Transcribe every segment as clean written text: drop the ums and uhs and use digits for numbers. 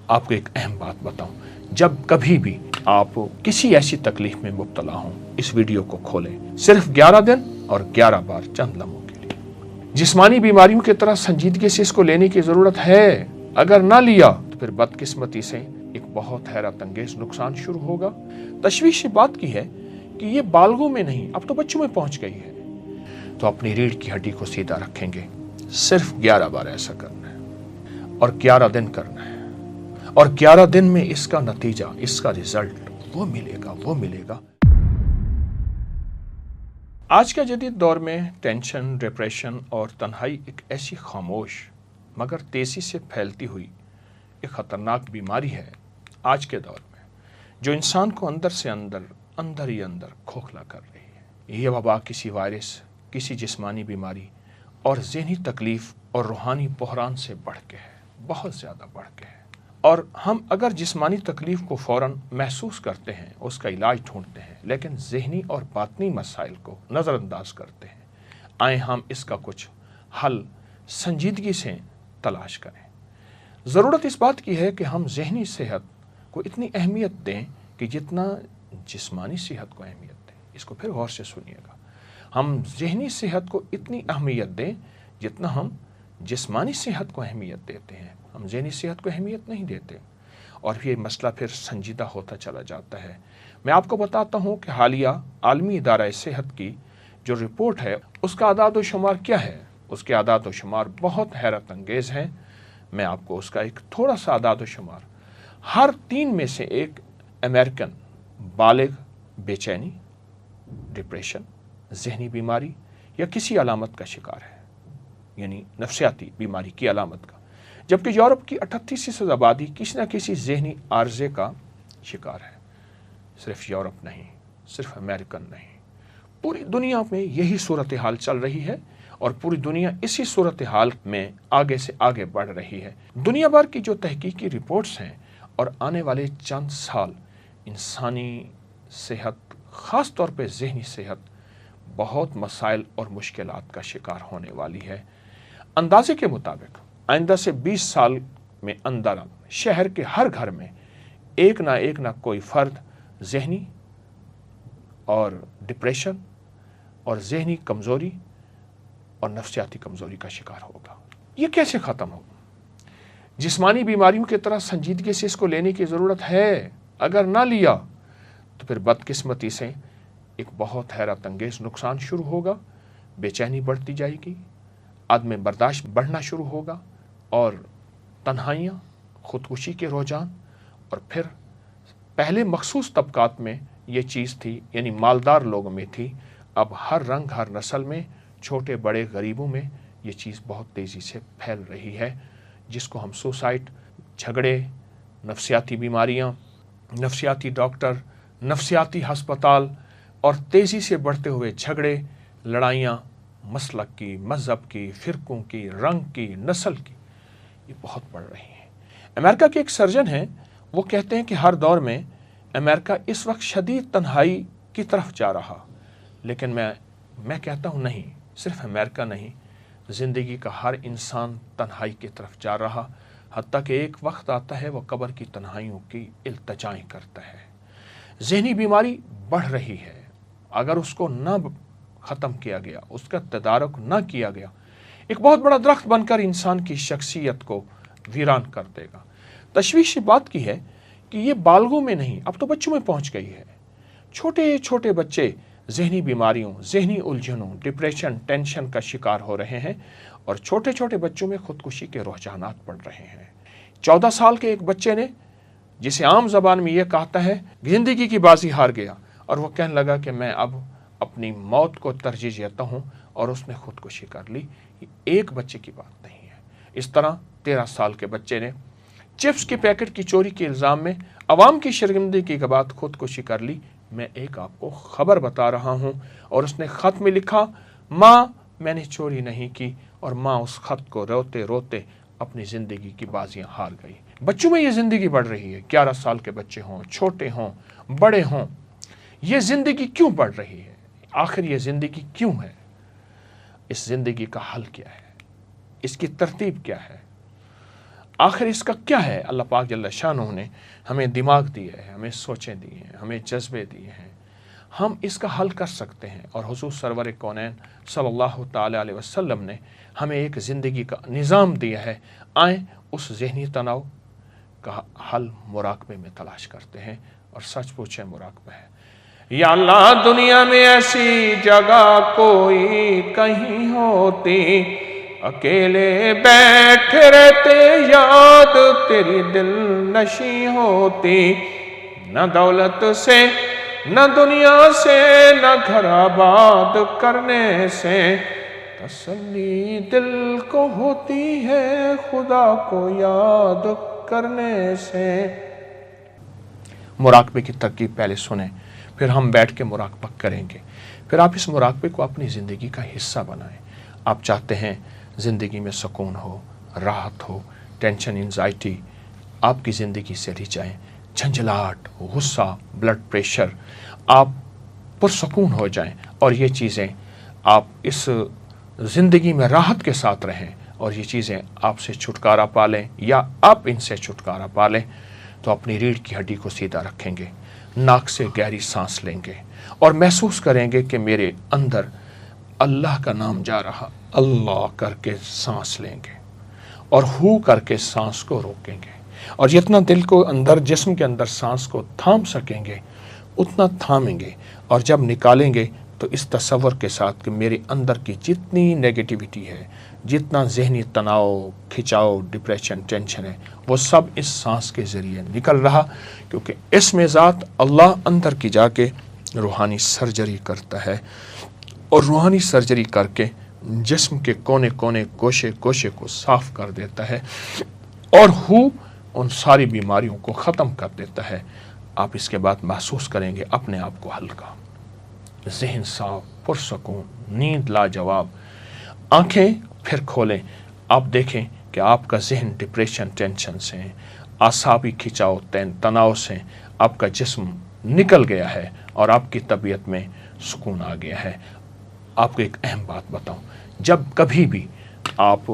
آپ کو ایک اہم بات بتاؤں، جب کبھی بھی آپ کسی ایسی تکلیف میں مبتلا ہوں، اس ویڈیو کو کھولیں، صرف 11 دن اور 11 بار چند لمحوں کے لیے۔ جسمانی بیماریوں کی طرح سنجیدگی سے اس کو لینے کی ضرورت ہے، اگر نہ لیا تو پھر بدقسمتی سے ایک بہت حیرت انگیز نقصان شروع ہوگا۔ تشویش بات کی ہے کہ یہ بالغوں میں نہیں، اب تو بچوں میں پہنچ گئی ہے۔ تو اپنی ریڑھ کی ہڈی کو سیدھا رکھیں گے، صرف 11 بار ایسا کرنا ہے اور 11 دن کرنا ہے، اور 11 دن میں اس کا نتیجہ، اس کا رزلٹ وہ ملے گا۔ آج کا جدید دور میں ٹینشن، ڈپریشن اور تنہائی ایک ایسی خاموش مگر تیزی سے پھیلتی ہوئی ایک خطرناک بیماری ہے آج کے دور میں، جو انسان کو اندر سے اندر ہی کھوکھلا کر رہی ہے۔ یہ وبا کسی وائرس، کسی جسمانی بیماری اور ذہنی تکلیف اور روحانی بحران سے بڑھ کے ہے، بہت زیادہ بڑھ کے ہے۔ اور ہم اگر جسمانی تکلیف کو فوراً محسوس کرتے ہیں، اس کا علاج ڈھونڈتے ہیں، لیکن ذہنی اور باطنی مسائل کو نظر انداز کرتے ہیں۔ آئیں ہم اس کا کچھ حل سنجیدگی سے تلاش کریں۔ ضرورت اس بات کی ہے کہ ہم ذہنی صحت کو اتنی اہمیت دیں کہ جتنا جسمانی صحت کو اہمیت دیں۔ اس کو پھر غور سے سنیے گا۔ ہم ذہنی صحت کو اتنی اہمیت دیں جتنا ہم جسمانی صحت کو اہمیت دیتے ہیں۔ ہم ذہنی صحت کو اہمیت نہیں دیتے اور یہ مسئلہ پھر سنجیدہ ہوتا چلا جاتا ہے۔ میں آپ کو بتاتا ہوں کہ حالیہ عالمی ادارہ صحت کی جو رپورٹ ہے، اس کا اعداد و شمار کیا ہے۔ اس کے اعداد و شمار بہت حیرت انگیز ہیں۔ میں آپ کو اس کا ایک تھوڑا سا اعداد و شمار، ہر 3 میں سے ایک امریکن بالغ بے چینی، ڈپریشن، ذہنی بیماری یا کسی علامت کا شکار ہے، یعنی نفسیاتی بیماری کی علامت کا، جبکہ یورپ کی 38% آبادی کسی نہ کسی ذہنی عارضے کا شکار ہے۔ صرف یورپ نہیں، صرف امریکن نہیں، پوری دنیا میں یہی صورتحال چل رہی ہے اور پوری دنیا اسی صورتحال میں آگے سے آگے بڑھ رہی ہے۔ دنیا بھر کی جو تحقیقی رپورٹس ہیں اور آنے والے چند سال انسانی صحت، خاص طور پہ ذہنی صحت، بہت مسائل اور مشکلات کا شکار ہونے والی ہے۔ اندازے کے مطابق آئندہ سے 20 سال میں اندر شہر کے ہر گھر میں ایک نہ کوئی فرد ذہنی اور ڈپریشن اور ذہنی کمزوری اور نفسیاتی کمزوری کا شکار ہوگا۔ یہ کیسے ختم ہوگا؟ جسمانی بیماریوں کی طرح سنجیدگی سے اس کو لینے کی ضرورت ہے، اگر نہ لیا تو پھر بدقسمتی سے ایک بہت حیرت انگیز نقصان شروع ہوگا۔ بے چینی بڑھتی جائے گی، عدم برداشت بڑھنا شروع ہوگا اور تنہائیاں، خودکشی کے رجحان، اور پھر پہلے مخصوص طبقات میں یہ چیز تھی، یعنی مالدار لوگوں میں تھی، اب ہر رنگ، ہر نسل میں، چھوٹے بڑے غریبوں میں یہ چیز بہت تیزی سے پھیل رہی ہے، جس کو ہم سوسائڈ، جھگڑے، نفسیاتی بیماریاں، نفسیاتی ڈاکٹر، نفسیاتی ہسپتال اور تیزی سے بڑھتے ہوئے جھگڑے، لڑائیاں، مسلک کی، مذہب کی، فرقوں کی، رنگ کی، نسل کی، یہ بہت بڑھ رہی ہیں۔ امریکہ کے ایک سرجن ہیں، وہ کہتے ہیں کہ ہر دور میں امریکہ اس وقت شدید تنہائی کی طرف جا رہا، لیکن میں کہتا ہوں نہیں، صرف امریکہ نہیں، زندگی کا ہر انسان تنہائی کی طرف جا رہا، حتیٰ کہ ایک وقت آتا ہے وہ قبر کی تنہائیوں کی التجائیں کرتا ہے۔ ذہنی بیماری بڑھ رہی ہے، اگر اس کو نہ ختم کیا گیا، اس کا تدارک نہ کیا گیا، ایک بہت بڑا درخت بن کر انسان کی شخصیت کو ویران کر دے گا۔ تشویش بات کی ہے کہ یہ بالغوں میں نہیں، اب تو بچوں میں پہنچ گئی ہے۔ چھوٹے چھوٹے بچے ذہنی بیماریوں، ذہنی الجھنوں، ڈپریشن، ٹینشن کا شکار ہو رہے ہیں اور چھوٹے چھوٹے بچوں میں خودکشی کے رجحانات بڑھ رہے ہیں۔ 14 سال کے ایک بچے نے، جسے عام زبان میں یہ کہتا ہے زندگی کی بازی ہار گیا، اور وہ کہنے لگا کہ میں اب اپنی موت کو ترجیح دیتا ہوں، اور اس نے خودکشی کر لی۔ یہ ایک بچے کی بات نہیں ہے۔ اس طرح 13 سال کے بچے نے چپس کے پیکٹ کی چوری کے الزام میں عوام کی شرمندگی کے بعد خودکشی کر لی۔ میں ایک آپ کو خبر بتا رہا ہوں، اور اس نے خط میں لکھا، ماں میں نے چوری نہیں کی، اور ماں اس خط کو روتے روتے اپنی زندگی کی بازیاں ہار گئی۔ بچوں میں یہ زندگی بڑھ رہی ہے، 11 سال کے بچے ہوں، چھوٹے ہوں، بڑے ہوں، یہ زندگی کیوں بڑھ رہی ہے؟ آخر یہ زندگی کیوں ہے؟ اس زندگی کا حل کیا ہے؟ اس کی ترتیب کیا ہے؟ آخر اس کا کیا ہے؟ اللہ پاک جل شانہ نے ہمیں دماغ دیے ہیں، ہمیں سوچیں دی ہیں، ہمیں جذبے دیے ہیں، ہم اس کا حل کر سکتے ہیں۔ اور حضور سرور کونین صلی اللہ تعالی علیہ وسلم نے ہمیں ایک زندگی کا نظام دیا ہے۔ آئیں اس ذہنی تناؤ کا حل مراقبے میں تلاش کرتے ہیں، اور سچ پوچھیں مراقبہ ہے۔ یا اللہ دنیا میں ایسی جگہ کوئی کہیں ہوتی، اکیلے بیٹھے رہتے یاد تیری دل نشی ہوتی، نہ دولت سے نہ دنیا سے نہ گھر آباد کرنے سے تسلی دل کو ہوتی ہے خدا کو یاد کرنے سے۔ مراقبے کی ترکیب پہلے سنیں، پھر ہم بیٹھ کے مراقبہ کریں گے، پھر آپ اس مراقبے کو اپنی زندگی کا حصہ بنائیں۔ آپ چاہتے ہیں زندگی میں سکون ہو، راحت ہو، ٹینشن انزائٹی آپ کی زندگی سے ہٹ جائیں، جھنجھلاہٹ، غصہ، بلڈ پریشر، آپ پرسکون ہو جائیں، اور یہ چیزیں آپ اس زندگی میں راحت کے ساتھ رہیں، اور یہ چیزیں آپ سے چھٹکارا پا لیں یا آپ ان سے چھٹکارا پا لیں، تو اپنی ریڑھ کی ہڈی کو سیدھا رکھیں گے، ناک سے گہری سانس لیں گے، اور محسوس کریں گے کہ میرے اندر اللہ کا نام جا رہا، اللہ کر کے سانس لیں گے، اور ہو کر کے سانس کو روکیں گے، اور جتنا دل کو اندر، جسم کے اندر سانس کو تھام سکیں گے اتنا تھامیں گے، اور جب نکالیں گے تو اس تصور کے ساتھ کہ میرے اندر کی جتنی نیگیٹیوٹی ہے، جتنا ذہنی تناؤ، کھچاؤ، ڈپریشن، ٹینشن ہے، وہ سب اس سانس کے ذریعے نکل رہا، کیونکہ اس میں ذات اللہ اندر کی جا کے روحانی سرجری کرتا ہے، اور روحانی سرجری کر کے جسم کے کونے کونے، گوشے گوشے کو صاف کر دیتا ہے، اور ان ساری بیماریوں کو ختم کر دیتا ہے۔ آپ اس کے بعد محسوس کریں گے اپنے آپ کو ہلکا، ذہن صاف، پرسکون، نیند لاجواب۔ آنکھیں پھر کھولیں، آپ دیکھیں کہ آپ کا ذہن ڈپریشن، ٹینشن سے، اعصابی کھچاؤ، تناؤ سے آپ کا جسم نکل گیا ہے، اور آپ کی طبیعت میں سکون آ گیا ہے۔ آپ کو ایک اہم بات بتاؤں، جب کبھی بھی آپ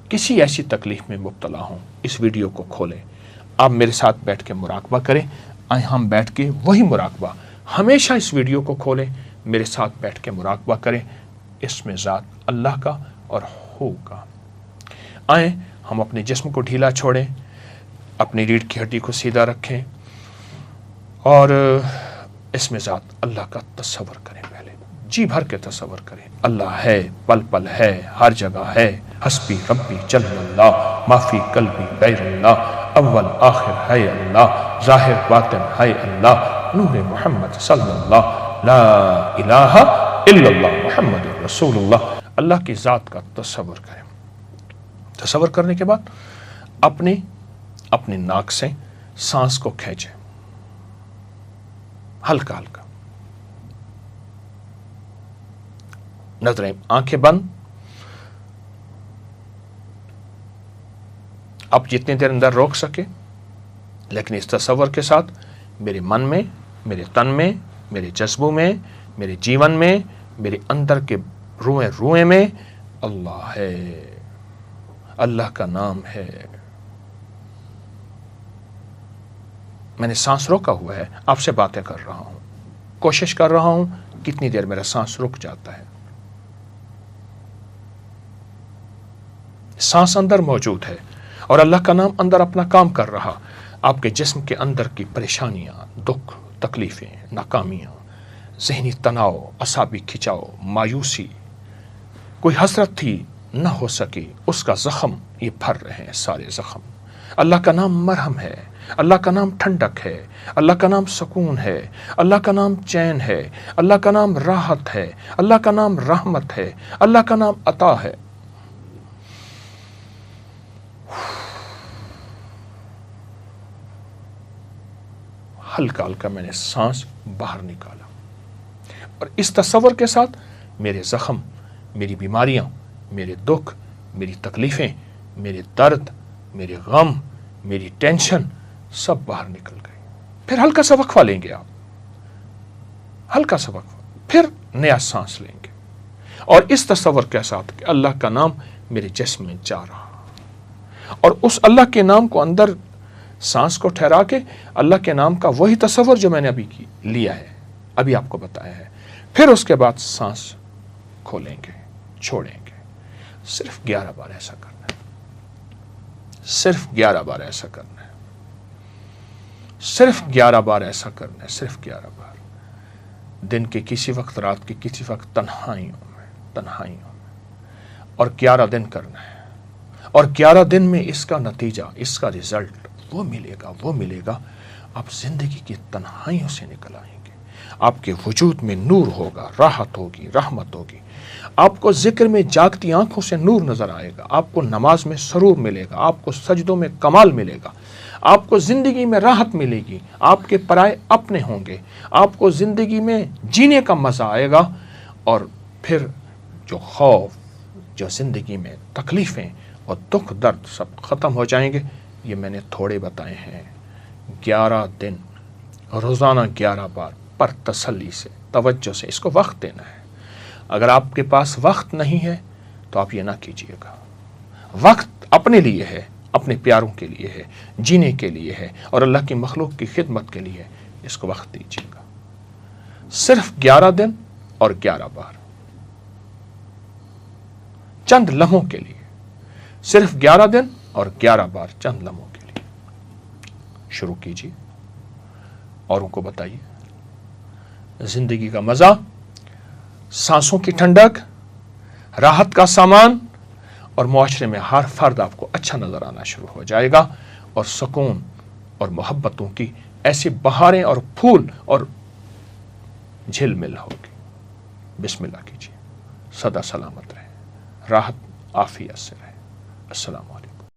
کسی ایسی تکلیف میں مبتلا ہوں، اس ویڈیو کو کھولیں، آپ میرے ساتھ بیٹھ کے مراقبہ کریں۔ آئیں ہم بیٹھ کے وہی مراقبہ، ہمیشہ اس ویڈیو کو کھولیں، میرے ساتھ بیٹھ کے مراقبہ کریں، اس میں ذات اللہ کا اور ہو کا۔ آئیں ہم اپنے جسم کو ڈھیلا چھوڑیں، اپنی ریڑھ کی ہڈی کو سیدھا رکھیں، اور اس میں ذات اللہ کا تصور کریں۔ پہلے جی بھر کے تصور کریں، اللہ ہے، پل پل ہے، ہر جگہ ہے، حسبی ربی جل اللہ، ما فی قلبی غیر اللہ، اول آخر ہے اللہ، ظاہر باطن ہے اللہ، نور محمد صلی اللہ، لا الہ الا اللہ محمد رسول اللہ۔ اللہ کی ذات کا تصور کریں۔ تصور کرنے کے بعد اپنے ناک سے سانس کو کھینچیں، ہلکا ہلکا، نظریں، آنکھیں بند۔ آپ جتنی دیر اندر روک سکے، لیکن اس تصور کے ساتھ میرے من میں، میرے تن میں، میرے جذبوں میں، میرے جیون میں، میرے اندر کے روئیں روئیں میں اللہ ہے، اللہ کا نام ہے۔ میں نے سانس روکا ہوا ہے، آپ سے باتیں کر رہا ہوں، کوشش کر رہا ہوں کتنی دیر میرا سانس رک جاتا ہے۔ سانس اندر موجود ہے، اور اللہ کا نام اندر اپنا کام کر رہا۔ آپ کے جسم کے اندر کی پریشانیاں، دکھ، تکلیفیں، ناکامیاں، ذہنی تناؤ، اعصابی کھچاؤ، مایوسی، کوئی حسرت تھی نہ ہو سکی، اس کا زخم یہ بھر رہے ہیں، سارے زخم۔ اللہ کا نام مرہم ہے، اللہ کا نام ٹھنڈک ہے، اللہ کا نام سکون ہے، اللہ کا نام چین ہے، اللہ کا نام راحت ہے، اللہ کا نام رحمت ہے، اللہ کا نام عطا ہے۔ ہلکا ہلکا میں نے سانس باہر نکالا، اور اس تصور کے ساتھ میرے زخم، میری بیماریاں، میرے دکھ، میری تکلیفیں، میرے درد، میرے غم، میری ٹینشن سب باہر نکل گئے۔ پھر ہلکا سا وقفہ لیں گے، آپ ہلکا سا وقفہ، پھر نیا سانس لیں گے، اور اس تصور کے ساتھ کہ اللہ کا نام میرے جسم میں جا رہا، اور اس اللہ کے نام کو اندر سانس کو ٹھہرا کے اللہ کے نام کا وہی تصور جو میں نے ابھی لیا ہے، ابھی آپ کو بتایا ہے، پھر اس کے بعد سانس کھولیں گے، چھوڑیں گے۔ صرف 11 بار ایسا کرنا ہے، صرف 11 بار ایسا کرنا ہے، صرف 11 بار ایسا کرنا ہے، صرف 11 بار، دن کے کسی وقت، رات کے کسی وقت، تنہائیوں میں، اور 11 دن کرنا ہے۔ اور 11 دن میں اس کا نتیجہ، اس کا رزلٹ وہ ملے گا، آپ زندگی کی تنہائیوں سے نکل آئیں گے، آپ کے وجود میں نور ہوگا، راحت ہوگی، رحمت ہوگی، آپ کو ذکر میں جاگتی آنکھوں سے نور نظر آئے گا، آپ کو نماز میں سرور ملے گا، آپ کو سجدوں میں کمال ملے گا، آپ کو زندگی میں راحت ملے گی، آپ کے پرائے اپنے ہوں گے، آپ کو زندگی میں جینے کا مزہ آئے گا، اور پھر جو خوف، جو زندگی میں تکلیفیں اور دکھ درد سب ختم ہو جائیں گے۔ یہ میں نے تھوڑے بتائے ہیں۔ 11 دن، روزانہ 11 بار، پر تسلی سے، توجہ سے، اس کو وقت دینا ہے۔ اگر آپ کے پاس وقت نہیں ہے تو آپ یہ نہ کیجیے گا۔ وقت اپنے لیے ہے، اپنے پیاروں کے لیے ہے، جینے کے لیے ہے، اور اللہ کی مخلوق کی خدمت کے لیے، اس کو وقت دیجیے گا۔ صرف 11 دن اور 11 بار، چند لمحوں کے لیے، صرف 11 دن اور 11 بار، چند لمحوں کے لیے شروع کیجیے، اوروں کو بتائیے۔ زندگی کا مزہ، سانسوں کی ٹھنڈک، راحت کا سامان، اور معاشرے میں ہر فرد آپ کو اچھا نظر آنا شروع ہو جائے گا، اور سکون اور محبتوں کی ایسی بہاریں اور پھول اور جھل مل ہوگی۔ بسم اللہ کیجیے، سدا سلامت رہے، راحت عافیت سے رہے۔ السلام علیکم۔